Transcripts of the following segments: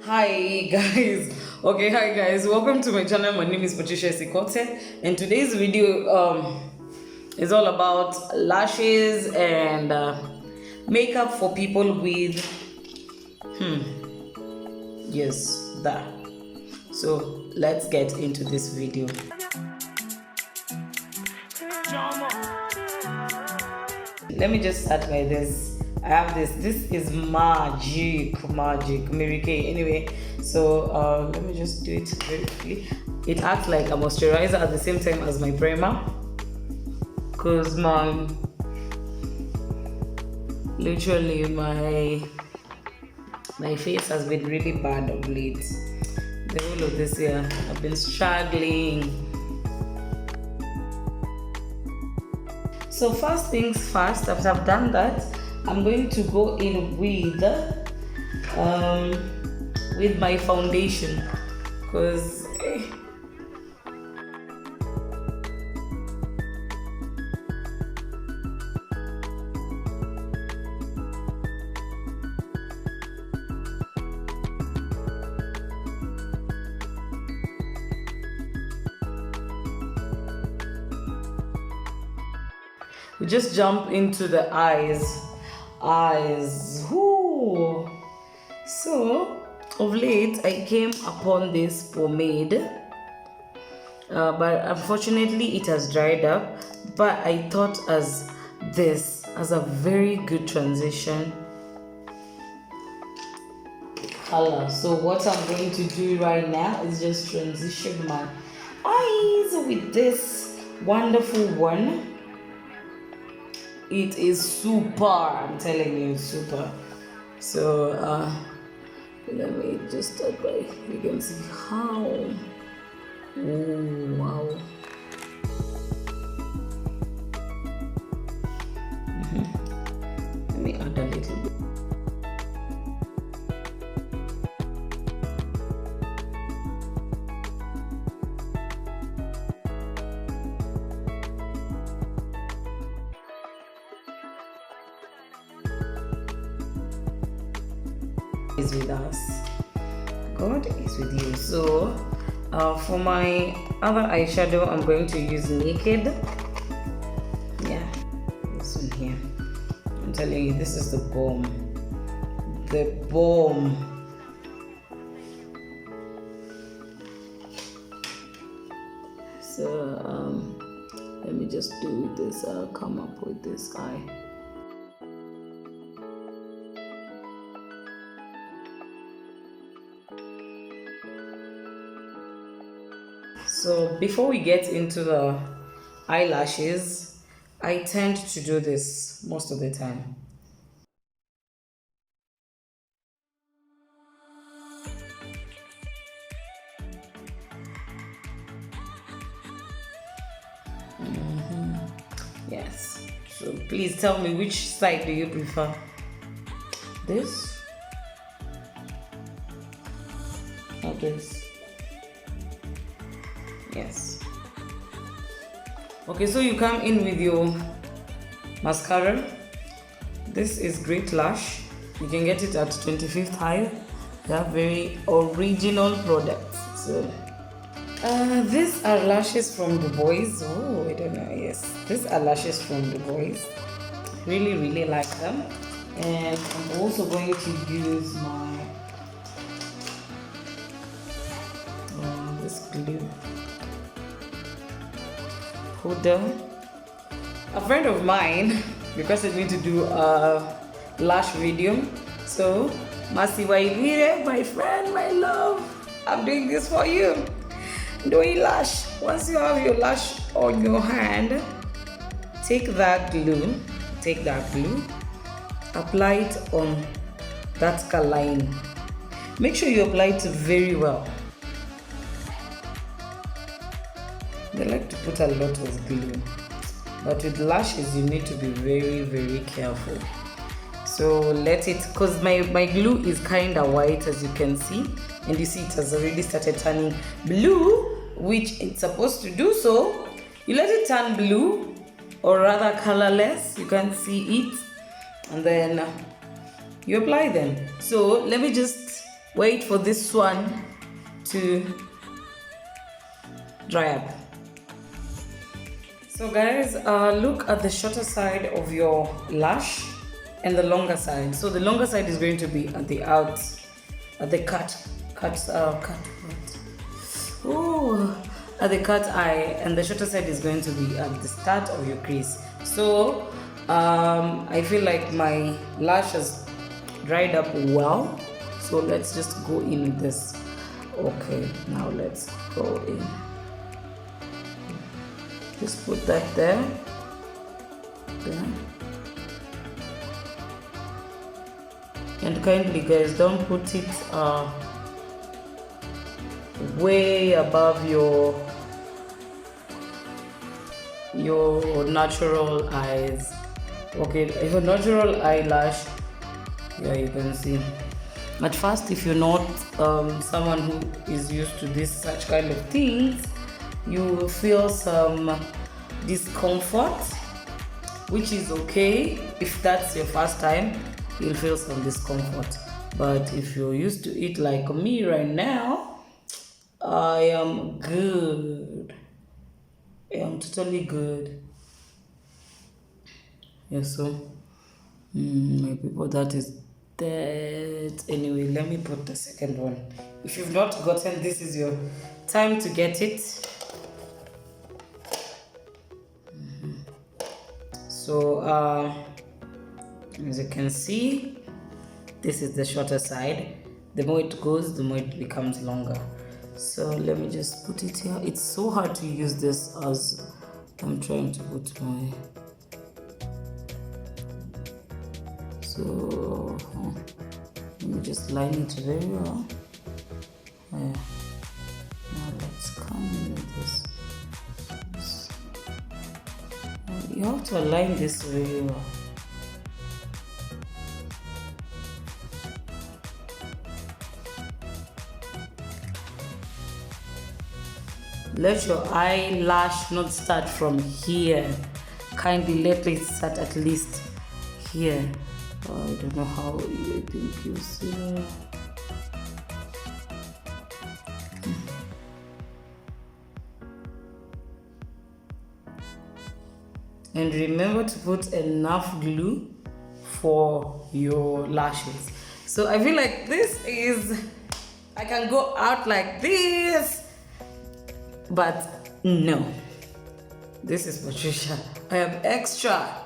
Hi guys. Okay, hi guys. Welcome to my channel. My name is Patricia Sikote, and today's video is all about lashes and makeup for people with yes, that. So let's get into this video. Let me just start by this. I have this. This is magic, Mary Kay. Anyway, so let me just do it very quickly. It acts like a moisturizer at the same time as my primer, cause literally my face has been really bad of late. The whole of this year, I've been struggling. So first things first, after I've done that, I'm going to go in with my foundation, because we just jump into the eyes. Whoo. So of late I came upon this pomade, but unfortunately it has dried up, but I thought as this as a very good transition color. So what I'm going to do right now is just transition my eyes with this wonderful one. It is super, I'm telling you, it's super. So let me just start by, you can see how, oh wow. Let me add a little bit. Is with us. God is with you. So for my other eyeshadow, I'm going to use Naked. Yeah, this one here. I'm telling you, this is the bomb. The bomb. So let me just do this. I'll come up with this guy. So before we get into the eyelashes, I tend to do this most of the time. Yes. So please tell me, which side do you prefer? This or this? Yes. Okay, so you come in with your mascara. This is Great Lash. You can get it at 25th High. They have very original products. So these are lashes from the boys. Oh, I don't know. Yes, these are lashes from the boys. Really like them. And I'm also going to use my this glue. A friend of mine requested me to do a lash video. So Masi Wailire, my friend, my love, I'm doing this for you. Doing lash. Once you have your lash on your hand, take that glue, apply it on that scar line. Make sure you apply it very well. They like to put a lot of glue, but with lashes you need to be very careful. So let it, because my glue is kind of white, as you can see, and you see it has already started turning blue, which it's supposed to do. So you let it turn blue, or rather colorless, you can see it, and then you apply them. So let me just wait for this one to dry up. So guys, look at the shorter side of your lash and the longer side. So the longer side is going to be at the at the at the cut eye, and the shorter side is going to be at the start of your crease. So I feel like my lash has dried up well. So let's just go in with this. Okay, now let's go in. Just put that there. And kindly guys, don't put it way above your natural eyes. Okay, your natural eyelash, yeah, you can see. At first, if you're not someone who is used to this such kind of things, you will feel some discomfort, which is okay. If that's your first time, you'll feel some discomfort. But if you're used to it like me right now, I am good. I am totally good. Yeah, so my people, that is that. Anyway, let me put the second one. If you've not gotten, this is your time to get it. So as you can see, this is the shorter side. The more it goes, the more it becomes longer. So let me just put it here. It's so hard to use this as I'm trying to put my... So let me just line it very well. Now let's come in with this. You have to align this very well. Let your eyelash not start from here. Kindly let it start at least here. I don't know how you think you see. And remember to put enough glue for your lashes. So I feel like this is, I can go out like this, but no. This is Patricia. I have extra.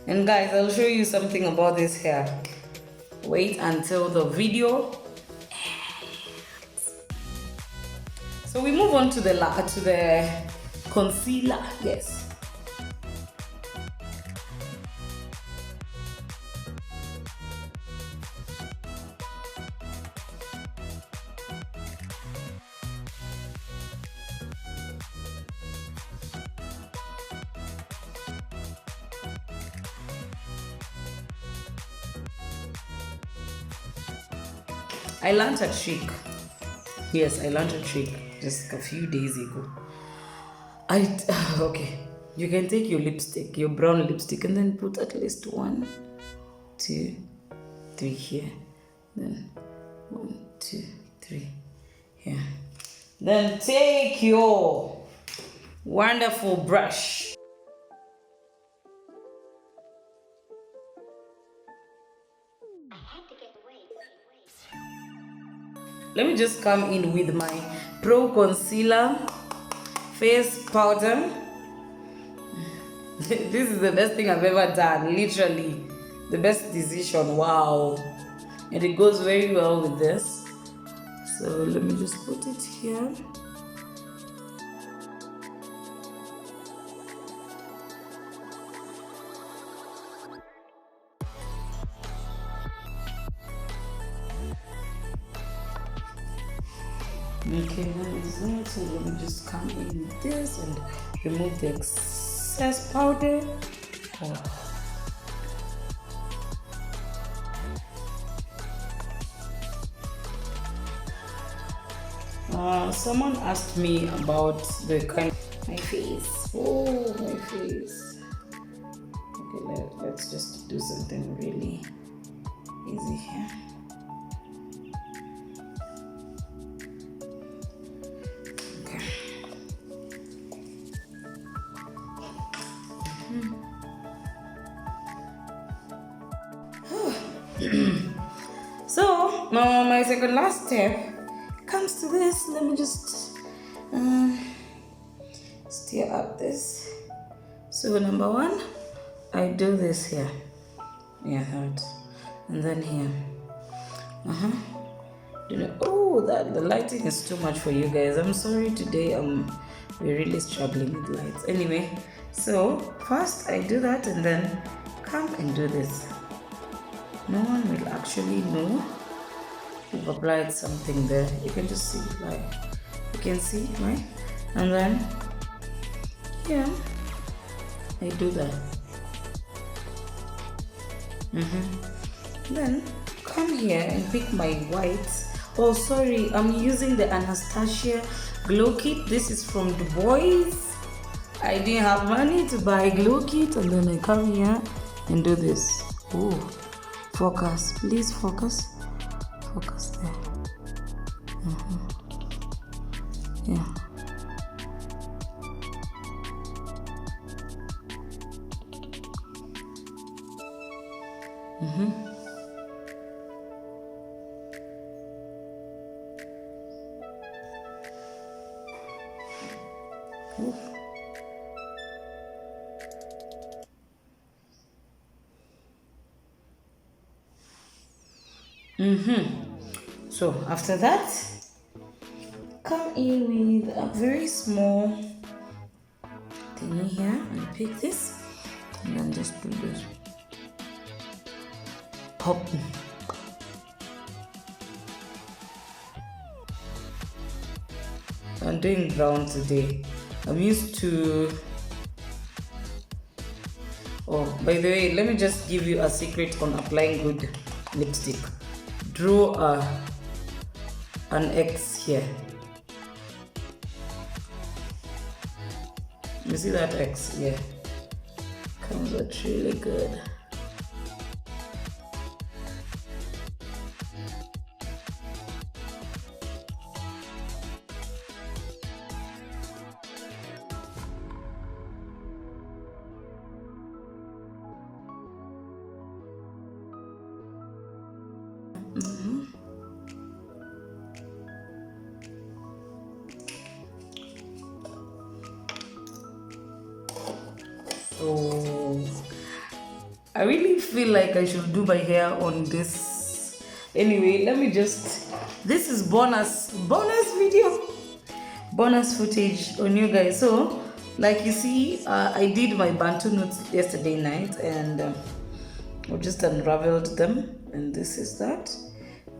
And guys, I'll show you something about this hair. Wait until the video ends. So we move on to the concealer. Yes. I learned a trick. Yes, I learned a trick just a few days ago. Okay, you can take your lipstick, your brown lipstick, and then put at least 1, 2, 3 here. Then 1, 2, 3 here. Then take your wonderful brush. Let me just come in with my Pro Concealer Face Powder. This is the best thing I've ever done, literally. The best decision, wow. And it goes very well with this. So let me just put it here. Okay, now it's there, so let me just come in with this and remove the excess powder. Someone asked me about the kind of my face. Oh, my face. Okay, let's just do something really easy here. Okay. So now my second last step comes to this. Let me just stir up this. So number one, I do this here. Yeah, that. And then here. Oh, that the lighting is too much for you guys. I'm sorry today. We're really struggling with lights. Anyway, so first I do that and then come and do this. No one will actually know you've applied something there. You can just see, like, you can see, right? And then, yeah, I do that. Then come here and pick my whites. Oh, sorry, I'm using the Anastasia glow kit. This is from Du Bois. I didn't have money to buy a glow kit, and then I come here and do this. Oh, focus, please focus. Focus there. Yeah. So after that, come in with a very small thingy here and pick this and then just do this. Pop. I'm doing brown today. I'm used to... Oh, by the way, let me just give you a secret on applying good lipstick. Draw an X here. You see that X? Yeah. Comes out really good. So I really feel like I should do my hair on this. Anyway, let me just, this is bonus video, bonus footage on you guys. So like you see, I did my Bantu knots yesterday night and I just unraveled them, and this is that.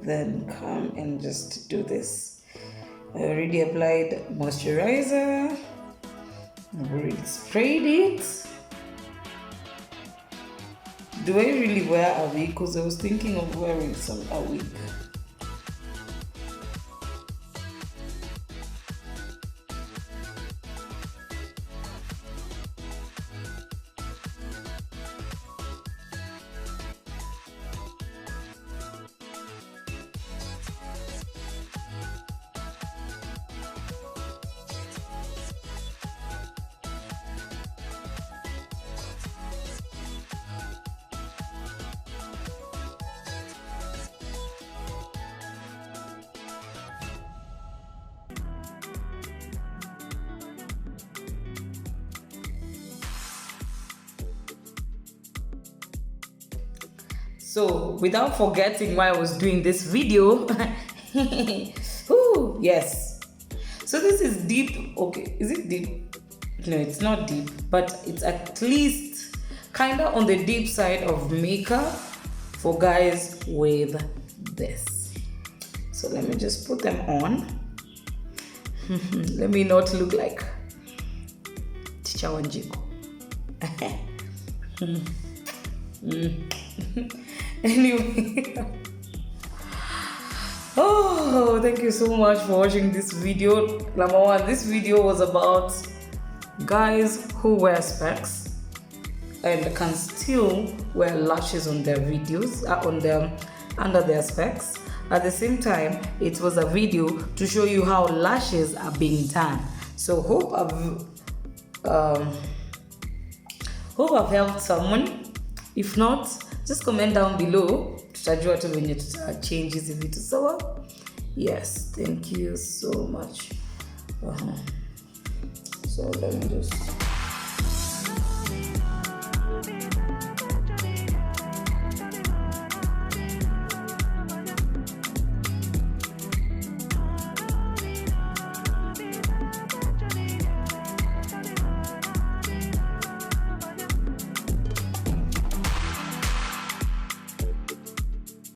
Then come and just do this. I already applied moisturizer. I've already sprayed it. Do I really wear a wig? Because I was thinking of wearing a wig. So without forgetting why I was doing this video, ooh, yes. So this is deep. Okay, is it deep? No, it's not deep, but it's at least kind of on the deep side of makeup for guys with this. So let me just put them on. Let me not look like Teacher Wanjiku. Anyway, oh, thank you so much for watching this video. Number one, this video was about guys who wear specs and can still wear lashes on their videos, on their under their specs. At the same time, it was a video to show you how lashes are being done. So hope I've helped someone. If not, just comment down below. Tutajua tu venye tutachange hizi vitu sawa. Yes, thank you so much. So let me just